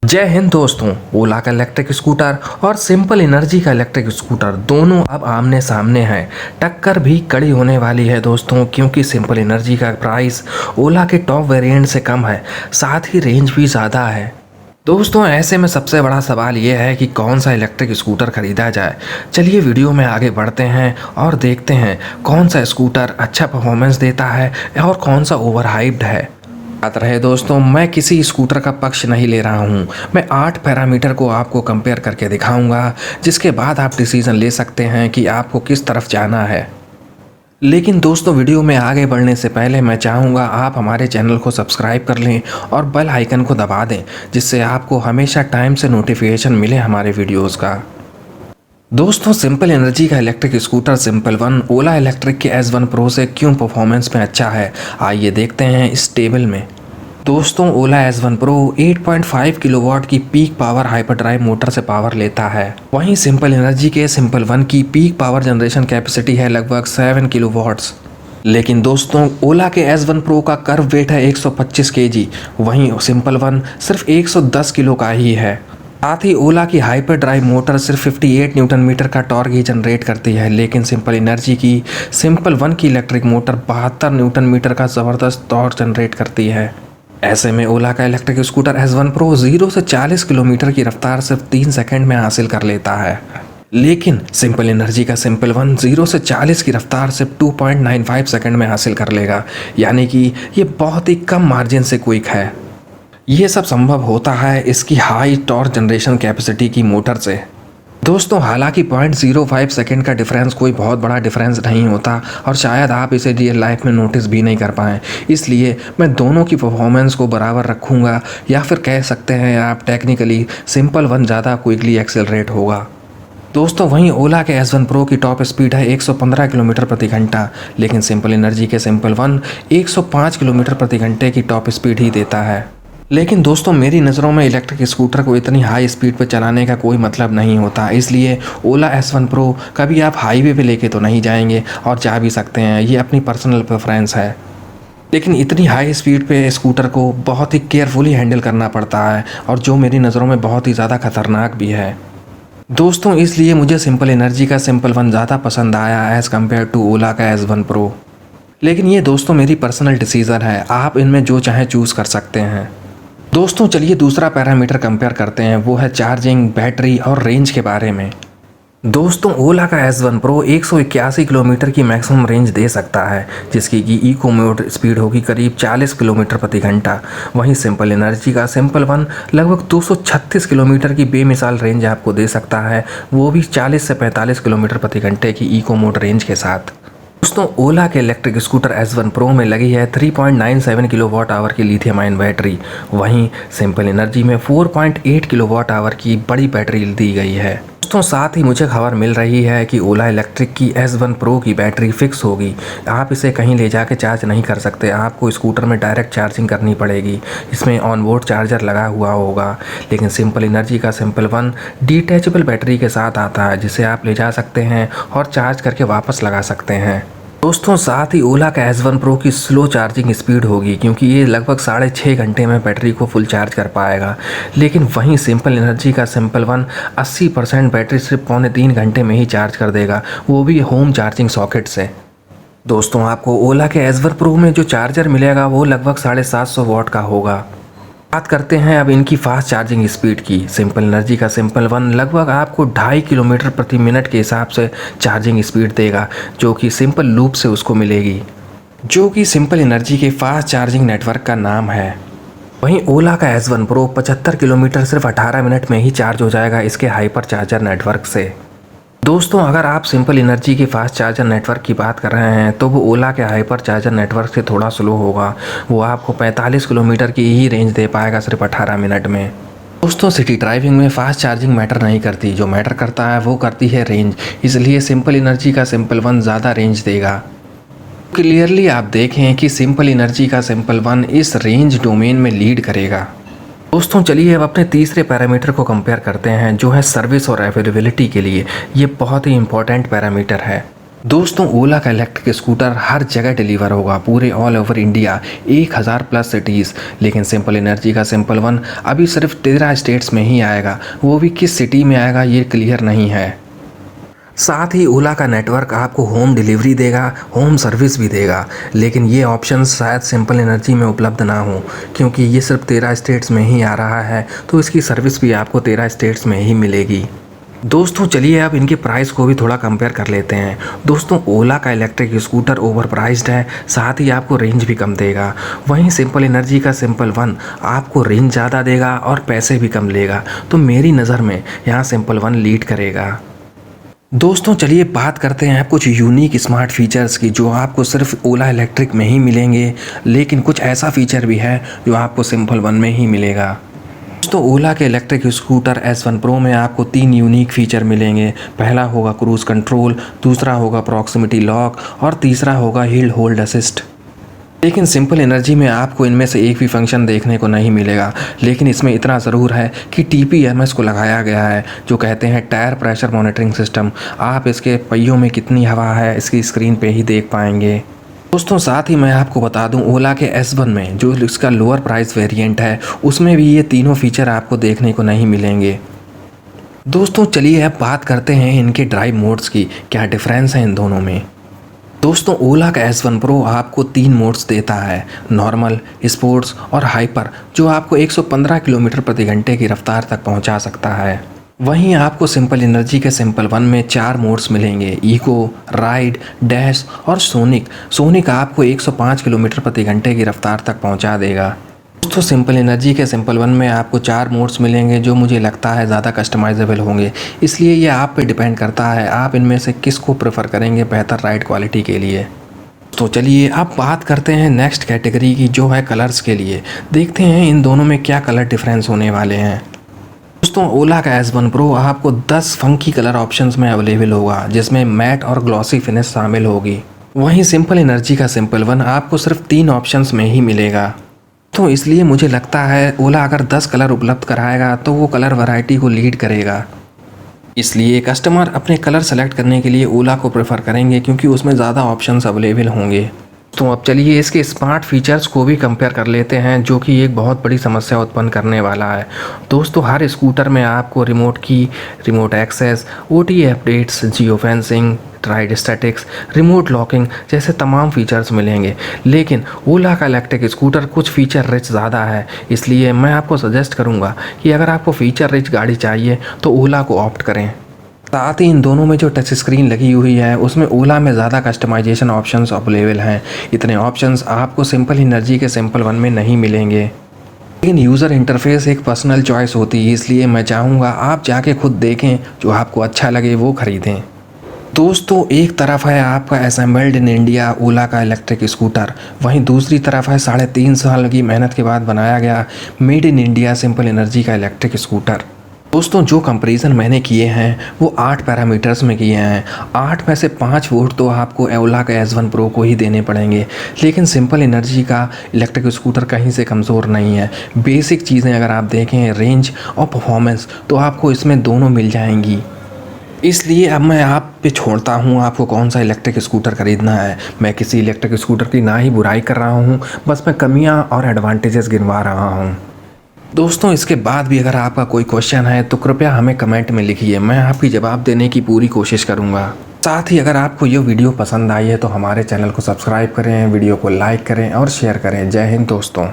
जय हिंद दोस्तों। ओला का इलेक्ट्रिक स्कूटर और सिंपल एनर्जी का इलेक्ट्रिक स्कूटर दोनों अब आमने सामने हैं। टक्कर भी कड़ी होने वाली है दोस्तों, क्योंकि सिंपल एनर्जी का प्राइस ओला के टॉप वेरिएंट से कम है, साथ ही रेंज भी ज़्यादा है। दोस्तों ऐसे में सबसे बड़ा सवाल ये है कि कौन सा इलेक्ट्रिक स्कूटर खरीदा जाए। चलिए वीडियो में आगे बढ़ते हैं और देखते हैं कौन सा स्कूटर अच्छा परफॉर्मेंस देता है और कौन सा ओवर हाइप्ड है। बात रहे दोस्तों, मैं किसी स्कूटर का पक्ष नहीं ले रहा हूं, मैं 8 पैरामीटर को आपको कंपेयर करके दिखाऊंगा, जिसके बाद आप डिसीजन ले सकते हैं कि आपको किस तरफ जाना है। लेकिन दोस्तों वीडियो में आगे बढ़ने से पहले मैं चाहूँगा आप हमारे चैनल को सब्सक्राइब कर लें और बेल आइकन को दबा दें, जिससे आपको हमेशा टाइम से नोटिफिकेशन मिले हमारे वीडियोज़ का। दोस्तों सिंपल एनर्जी का इलेक्ट्रिक स्कूटर सिंपल वन ओला इलेक्ट्रिक के S1 प्रो से क्यों परफॉर्मेंस में अच्छा है, आइए देखते हैं इस टेबल में। दोस्तों ओला S1 प्रो 8.5 किलोवाट की peak power hyper drive motor से पावर लेता है। वहीं सिंपल एनर्जी के सिंपल वन की पीक पावर जनरेशन कैपेसिटी है लगभग 7 किलोवाट्स। लेकिन दोस्तों ओला के S1 प्रो का कर्व वेट है 125 केजी, वहीं सिंपल वन सिर्फ 110 किलो का ही है। साथ ही ओला की हाइपर ड्राइव मोटर सिर्फ 58 न्यूटन मीटर का टॉर्क ही जनरेट करती है, लेकिन सिंपल एनर्जी की सिंपल वन की इलेक्ट्रिक मोटर 72 न्यूटन मीटर का ज़बरदस्त टॉर्क जनरेट करती है। ऐसे में ओला का इलेक्ट्रिक स्कूटर S1 प्रो 0 से 40 किलोमीटर की रफ्तार सिर्फ 3 सेकंड में हासिल कर लेता है, लेकिन सिंपल एनर्जी का सिंपल वन 0 से 40 की रफ्तार सिर्फ 2.95 सेकंड में हासिल कर लेगा, यानी कि ये बहुत ही कम मार्जिन से क्विक है। ये सब संभव होता है इसकी हाई टॉर्क जनरेशन कैपेसिटी की मोटर से। दोस्तों हालांकि 0.05 सेकंड का डिफरेंस कोई बहुत बड़ा डिफरेंस नहीं होता और शायद आप इसे रियल लाइफ में नोटिस भी नहीं कर पाएँ, इसलिए मैं दोनों की परफॉर्मेंस को बराबर रखूँगा, या फिर कह सकते हैं आप टेक्निकली सिंपल वन ज़्यादा क्विकली एक्सेलरेट होगा। दोस्तों वहीं ओला के S1 प्रो की टॉप स्पीड है 115 किलोमीटर प्रति घंटा, लेकिन सिंपल एनर्जी के सिंपल वन 105 किलोमीटर प्रति घंटे की टॉप स्पीड ही देता है। लेकिन दोस्तों मेरी नज़रों में इलेक्ट्रिक स्कूटर को इतनी हाई स्पीड पर चलाने का कोई मतलब नहीं होता, इसलिए ओला S1 प्रो कभी आप हाईवे पे लेके तो नहीं जाएंगे, और जा भी सकते हैं, ये अपनी पर्सनल प्रेफरेंस है। लेकिन इतनी हाई स्पीड पे स्कूटर को बहुत ही केयरफुली हैंडल करना पड़ता है, और जो मेरी नज़रों में बहुत ही ज़्यादा खतरनाक भी है। दोस्तों इसलिए मुझे सिंपल एनर्जी का सिंपल वन ज़्यादा पसंद आया एज़ कम्पेयर टू ओला का S1 प्रो। लेकिन ये दोस्तों मेरी पर्सनल डिसीज़न है, आप इनमें जो चाहें चूज़ कर सकते हैं। दोस्तों चलिए दूसरा पैरामीटर कंपेयर करते हैं, वो है चार्जिंग, बैटरी और रेंज के बारे में। दोस्तों ओला का S1 प्रो 181 किलोमीटर की मैक्सिमम रेंज दे सकता है, जिसकी की इको मोड स्पीड होगी करीब 40 किलोमीटर प्रति घंटा। वहीं सिंपल एनर्जी का सिंपल वन लगभग 236 किलोमीटर की बेमिसाल रेंज आपको दे सकता है, वो भी 40 से 45 किलोमीटर प्रति घंटे की इको मोड रेंज के साथ। दोस्तों ओला के इलेक्ट्रिक स्कूटर S1 प्रो में लगी है 3.97 किलोवाट आवर की लिथियम आयन बैटरी, वहीं सिंपल एनर्जी में 4.8 किलोवाट आवर की बड़ी बैटरी दी गई है। दोस्तों साथ ही मुझे खबर मिल रही है कि ओला इलेक्ट्रिक की S1 प्रो की बैटरी फिक्स होगी, आप इसे कहीं ले जाके चार्ज नहीं कर सकते, आपको स्कूटर में डायरेक्ट चार्जिंग करनी पड़ेगी। इसमें ऑनबोर्ड चार्जर लगा हुआ होगा, लेकिन सिंपल एनर्जी का सिंपल वन डिटैचेबल बैटरी के साथ आता है, जिसे आप ले जा सकते हैं और चार्ज करके वापस लगा सकते हैं। दोस्तों साथ ही ओला का S1 प्रो की स्लो चार्जिंग स्पीड होगी, क्योंकि ये लगभग 6.5 घंटे में बैटरी को फुल चार्ज कर पाएगा, लेकिन वहीं सिंपल एनर्जी का सिंपल वन 80% बैटरी सिर्फ 2.25 घंटे में ही चार्ज कर देगा, वो भी होम चार्जिंग सॉकेट से। दोस्तों आपको ओला के S1 प्रो में जो चार्जर मिलेगा वो लगभग 750 वाट का होगा। बात करते हैं अब इनकी फास्ट चार्जिंग स्पीड की। सिंपल एनर्जी का सिंपल वन लगभग आपको 2.5 किलोमीटर प्रति मिनट के हिसाब से चार्जिंग स्पीड देगा, जो कि सिंपल लूप से उसको मिलेगी, जो कि सिंपल एनर्जी के फास्ट चार्जिंग नेटवर्क का नाम है। वहीं ओला का S1 प्रो 75 किलोमीटर सिर्फ 18 मिनट में ही चार्ज हो जाएगा इसके हाइपर चार्जर नेटवर्क से। दोस्तों अगर आप सिंपल एनर्जी की फास्ट चार्जर नेटवर्क की बात कर रहे हैं तो वो ओला के हाइपर चार्जर नेटवर्क से थोड़ा स्लो होगा, वो आपको 45 किलोमीटर की ही रेंज दे पाएगा सिर्फ 18 मिनट में। दोस्तों सिटी ड्राइविंग में फास्ट चार्जिंग मैटर नहीं करती, जो मैटर करता है वो करती है रेंज, इसलिए सिंपल एनर्जी का सिंपल वन ज़्यादा रेंज देगा। क्लियरली आप देखें कि सिंपल एनर्जी का सिंपल वन इस रेंज डोमेन में लीड करेगा। दोस्तों चलिए अब अपने तीसरे पैरामीटर को कंपेयर करते हैं, जो है सर्विस और अवेलेबिलिटी के लिए ये बहुत ही इंपॉर्टेंट पैरामीटर है। दोस्तों ओला का इलेक्ट्रिक स्कूटर हर जगह डिलीवर होगा, पूरे all over India 1000 plus cities. लेकिन सिंपल एनर्जी का सिंपल वन अभी सिर्फ 13 स्टेट्स में ही आएगा, वो भी किस सिटी में आएगा ये क्लियर नहीं है। साथ ही ओला का नेटवर्क आपको होम डिलीवरी देगा, होम सर्विस भी देगा, लेकिन ये ऑप्शन शायद सिंपल एनर्जी में उपलब्ध ना हो, क्योंकि ये सिर्फ 13 स्टेट्स में ही आ रहा है, तो इसकी सर्विस भी आपको 13 स्टेट्स में ही मिलेगी। दोस्तों चलिए अब इनके प्राइस को भी थोड़ा कंपेयर कर लेते हैं। दोस्तों ओला का इलेक्ट्रिक स्कूटर ओवर प्राइस्ड है, साथ ही आपको रेंज भी कम देगा। वहीं सिंपल एनर्जी का सिंपल वन आपको रेंज ज़्यादा देगा और पैसे भी कम लेगा, तो मेरी नज़र में यहाँ सिंपल वन लीड करेगा। दोस्तों चलिए बात करते हैं कुछ यूनिक स्मार्ट फीचर्स की, जो आपको सिर्फ ओला इलेक्ट्रिक में ही मिलेंगे, लेकिन कुछ ऐसा फीचर भी है जो आपको सिंपल वन में ही मिलेगा। दोस्तों ओला के इलेक्ट्रिक स्कूटर S1 Pro में आपको 3 यूनिक फीचर मिलेंगे। पहला होगा क्रूज़ कंट्रोल, दूसरा होगा प्रॉक्सिमिटी लॉक और तीसरा होगा हिल होल्ड असिस्ट। लेकिन सिंपल एनर्जी में आपको इनमें से एक भी फंक्शन देखने को नहीं मिलेगा, लेकिन इसमें इतना ज़रूर है कि TPMS को लगाया गया है, जो कहते हैं टायर प्रेशर मॉनिटरिंग सिस्टम। आप इसके पहियों में कितनी हवा है इसकी स्क्रीन पे ही देख पाएंगे। दोस्तों साथ ही मैं आपको बता दूं ओला के S1 में जो इसका लोअर प्राइस वेरिएंट है, उसमें भी ये तीनों फीचर आपको देखने को नहीं मिलेंगे। दोस्तों चलिए अब बात करते हैं इनके ड्राइव मोड्स की, क्या डिफरेंस है इन दोनों में। दोस्तों ओला का S1 Pro आपको 3 मोड्स देता है, नॉर्मल, स्पोर्ट्स और हाइपर, जो आपको 115 किलोमीटर प्रति घंटे की रफ्तार तक पहुंचा सकता है। वहीं आपको सिंपल एनर्जी के सिंपल वन में 4 मोड्स मिलेंगे, इको, राइड, डैश और सोनिक। सोनिक आपको 105 किलोमीटर प्रति घंटे की रफ्तार तक पहुंचा देगा। दोस्तों सिंपल एनर्जी के सिंपल वन में आपको 4 मोड्स मिलेंगे, जो मुझे लगता है ज़्यादा कस्टमाइजेबल होंगे, इसलिए ये आप पे डिपेंड करता है आप इनमें से किसको प्रेफर करेंगे बेहतर राइड क्वालिटी के लिए। तो चलिए अब बात करते हैं नेक्स्ट कैटेगरी की, जो है कलर्स के लिए। देखते हैं इन दोनों में क्या कलर डिफरेंस होने वाले हैं। दोस्तों ओला का S1 Pro आपको 10 फंकी कलर ऑप्शंस में अवेलेबल होगा, जिसमें मैट और ग्लॉसी फिनिश शामिल होगी। वहीं सिंपल एनर्जी का सिंपल वन आपको सिर्फ 3 ऑप्शंस में ही मिलेगा, तो इसलिए मुझे लगता है ओला अगर 10 कलर उपलब्ध कराएगा तो वो कलर वैरायटी को लीड करेगा। इसलिए कस्टमर अपने कलर सेलेक्ट करने के लिए ओला को प्रेफर करेंगे, क्योंकि उसमें ज़्यादा ऑप्शंस अवेलेबल होंगे। तो अब चलिए इसके स्मार्ट फीचर्स को भी कंपेयर कर लेते हैं, जो कि एक बहुत बड़ी समस्या उत्पन्न करने वाला है। दोस्तों हर स्कूटर में आपको रिमोट की, remote access, OTA updates, geofencing, ride statics, remote locking जैसे तमाम फीचर्स मिलेंगे, लेकिन ओला का इलेक्ट्रिक स्कूटर कुछ फीचर रिच ज़्यादा है। इसलिए मैं आपको सजेस्ट करूँगा कि अगर आपको फीचर रिच गाड़ी चाहिए तो ओला को ऑप्ट करें। साथ ही इन दोनों में जो टच स्क्रीन लगी हुई है उसमें ओला में ज़्यादा कस्टमाइजेशन ऑप्शंस अवेलेबल हैं। इतने ऑप्शंस आपको सिंपल एनर्जी के सिंपल वन में नहीं मिलेंगे, लेकिन यूज़र इंटरफेस एक पर्सनल चॉइस होती है, इसलिए मैं चाहूँगा आप जाके खुद देखें, जो आपको अच्छा लगे वो ख़रीदें। दोस्तों एक तरफ है आपका असेंबल्ड इन इंडिया ओला का इलेक्ट्रिक स्कूटर, वहीं दूसरी तरफ है 3.5 साल की मेहनत के बाद बनाया गया made in India simple energy का इलेक्ट्रिक स्कूटर। दोस्तों जो कंपैरिजन मैंने किए हैं वो 8 पैरामीटर्स में किए हैं। 8 में से 5 वोट तो आपको ओला का S1 Pro को ही देने पड़ेंगे, लेकिन सिंपल एनर्जी का इलेक्ट्रिक स्कूटर कहीं से कमज़ोर नहीं है। बेसिक चीज़ें अगर आप देखें, रेंज और परफॉर्मेंस, तो आपको इसमें दोनों मिल जाएंगी। इसलिए अब मैं आप पे छोड़ता हूँ आपको कौन सा इलेक्ट्रिक स्कूटर ख़रीदना है। मैं किसी इलेक्ट्रिक स्कूटर की ना ही बुराई कर रहा हूँ, बस मैं कमियाँ और एडवांटेजेस गिनवा रहा हूँ। दोस्तों इसके बाद भी अगर आपका कोई क्वेश्चन है तो कृपया हमें कमेंट में लिखिए, मैं आपकी जवाब देने की पूरी कोशिश करूँगा। साथ ही अगर आपको ये वीडियो पसंद आई है तो हमारे चैनल को सब्सक्राइब करें, वीडियो को लाइक करें और शेयर करें। जय हिंद दोस्तों।